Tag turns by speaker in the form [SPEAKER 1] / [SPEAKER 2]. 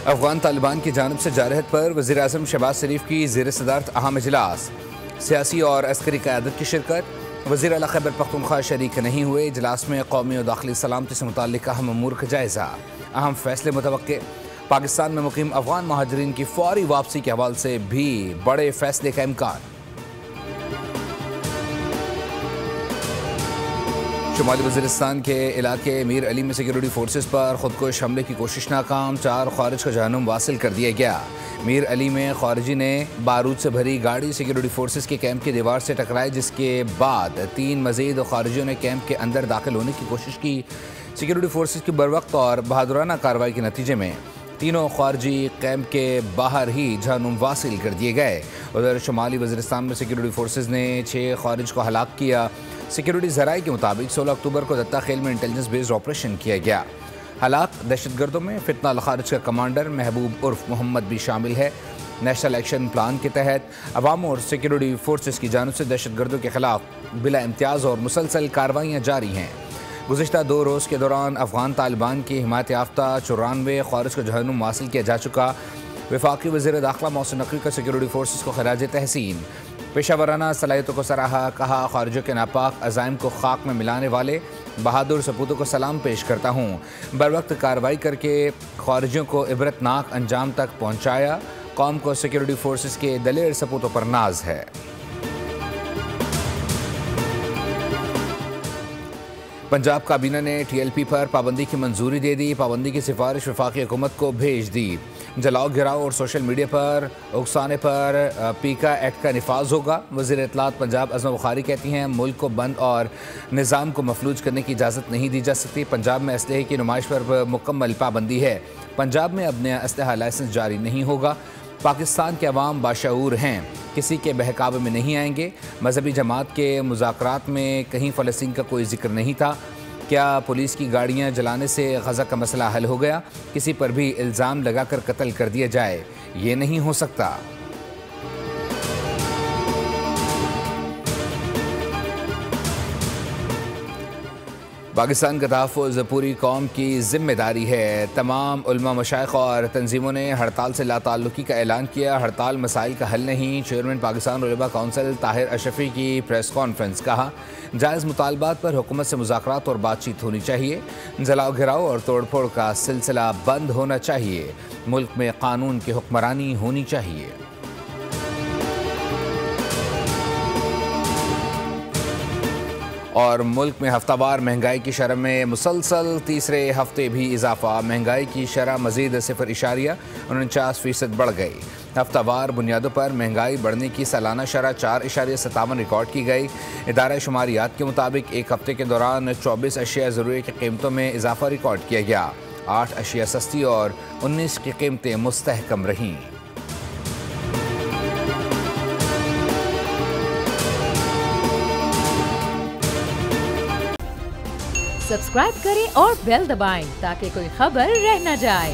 [SPEAKER 1] अफगान तालिबान की जानिब से जारहत पर वज़ीर आज़म शहबाज शरीफ की ज़ेर सदारत अहम इजलास, सियासी और अस्करी क़यादत की शिरकत। वज़ीर आला खैबर पख्तूनख्वा शरीक नहीं हुए। इजलास में कौमी और दाखिली सलामती से मुताल्लिक़ अहम अमूर का जायज़ा। अहम फैसले मुतवक्के। पाकिस्तान में मुकीम अफगान महाजरीन की फौरी वापसी के हवाले से भी बड़े फैसले का इम्कान। शुमाली वज़ीरिस्तान के इलाके मीर अली में सिक्योरिटी फोर्सेस पर खुदकुश हमले की कोशिश नाकाम। 4 ख़ारिज का जहन्नुम वासिल कर दिया गया। मीर अली में ख़ारिजी ने बारूद से भरी गाड़ी सिक्योरिटी फोर्सेस के कैंप की दीवार से टकराई, जिसके बाद 3 मज़ीद ख़ारिजियों ने कैंप के अंदर दाखिल होने की कोशिश की। सिक्योरिटी फोर्सेस की बरवक्त और बहादुराना कार्रवाई के नतीजे में तीनों ख़ारजी कैंप के बाहर ही जहन्नुम वासिल कर दिए गए। उधर शुमाली वज़ीरिस्तान में सिक्योरिटी फोर्सेस ने 6 ख़ारिज को हलाक किया। सिक्योरिटी ज़राए के मुताबिक 16 अक्टूबर को दत्ता खेल में इंटेलिजेंस बेस्ड ऑपरेशन किया गया। हलाक दहशतगर्दों में फितना अल खारिज का कमांडर महबूब उर्फ मोहम्मद भी शामिल है। नेशनल एक्शन प्लान के तहत अवाम और सिक्योरिटी फोर्सेस की जानिब से दहशतगर्दों के खिलाफ बिला इम्तियाज़ और मुसलसल कार्रवाइयाँ जारी हैं। गुज़िश्ता 2 रोज़ के दौरान अफगान तालिबान की हिमायत याफ्ता 94 ख़ारिज को जहन्नुम हासिल किया जा चुका। वफाकी वज़ीर दाखिला मोहसिन नकवी का सिक्योरिटी फोर्सेस को खराज तहसीन। पेशावराना सलाहियतों को सराहा, कहा ख़ारिजों के नापाक अज़ाइम को खाक में मिलाने वाले बहादुर सपूतों को सलाम पेश करता हूँ। बरवक्त कार्रवाई करके ख़ारिजियों को इबरतनाक अंजाम तक पहुँचाया। कौम को सिक्योरिटी फोर्सेस के दलेर सपूतों पर नाज है। पंजाब काबीना ने TLP पर पाबंदी की मंजूरी दे दी। पाबंदी की सिफारिश वफाकी हुकूमत को भेज दी। जलाओ गिराओ और सोशल मीडिया पर उकसाने पर पीका एक्ट का निफाज होगा। वज़ीर इत्तलात पंजाब अज़मा बुखारी कहती हैं मुल्क को बंद और निज़ाम को मफलूज करने की इजाज़त नहीं दी जा सकती। पंजाब में असलहे की नुमाइश पर मुकम्मल पाबंदी है। पंजाब में अब नया असलहा लाइसेंस जारी नहीं होगा। पाकिस्तान के अवाम बाशऊर हैं, किसी के बहकावे में नहीं आएंगे। मजहबी जमात के मुज़ाकरात में कहीं फ़लस्तीन का कोई जिक्र नहीं था। क्या पुलिस की गाड़ियां जलाने से गज़ा का मसला हल हो गया? किसी पर भी इल्ज़ाम लगाकर कत्ल कर दिया जाए, ये नहीं हो सकता। पाकिस्तान का तहफ़्फ़ुज़ पूरी कौम की ज़िम्मेदारी है। तमाम उलमा, मशाइख़ और तंजीमों ने हड़ताल से लाताल्लुकी का ऐलान किया। हड़ताल मसाइल का हल नहीं। चेयरमैन पाकिस्तान उलमा काउंसिल ताहिर अशरफी की प्रेस कॉन्फ्रेंस। कहा जायज़ मुतालबात पर हुकूमत से मुज़ाकरात और बातचीत होनी चाहिए। जलाओ घिराओ और तोड़ फोड़ का सिलसिला बंद होना चाहिए। मुल्क में कानून की हुक्मरानी होनी चाहिए। और मुल्क में हफ्तावार महंगाई की शरह में मुसलसल तीसरे हफ्ते भी इजाफा। महंगाई की शरह मजीद 0.49% बढ़ गई। हफ्तावार बुनियादों पर महंगाई बढ़ने की सालाना शरह 4.57 रिकॉर्ड की गई। इदारा शुमारियात के मुताबिक एक हफ्ते के दौरान 24 अशिया ज़रूरी की कीमतों में इजाफा रिकॉर्ड किया गया। 8 अशिया सस्ती और 19 की कीमतें मुस्तहकम रहीं।
[SPEAKER 2] सब्सक्राइब करें और बेल दबाएं ताकि कोई खबर रह न जाए।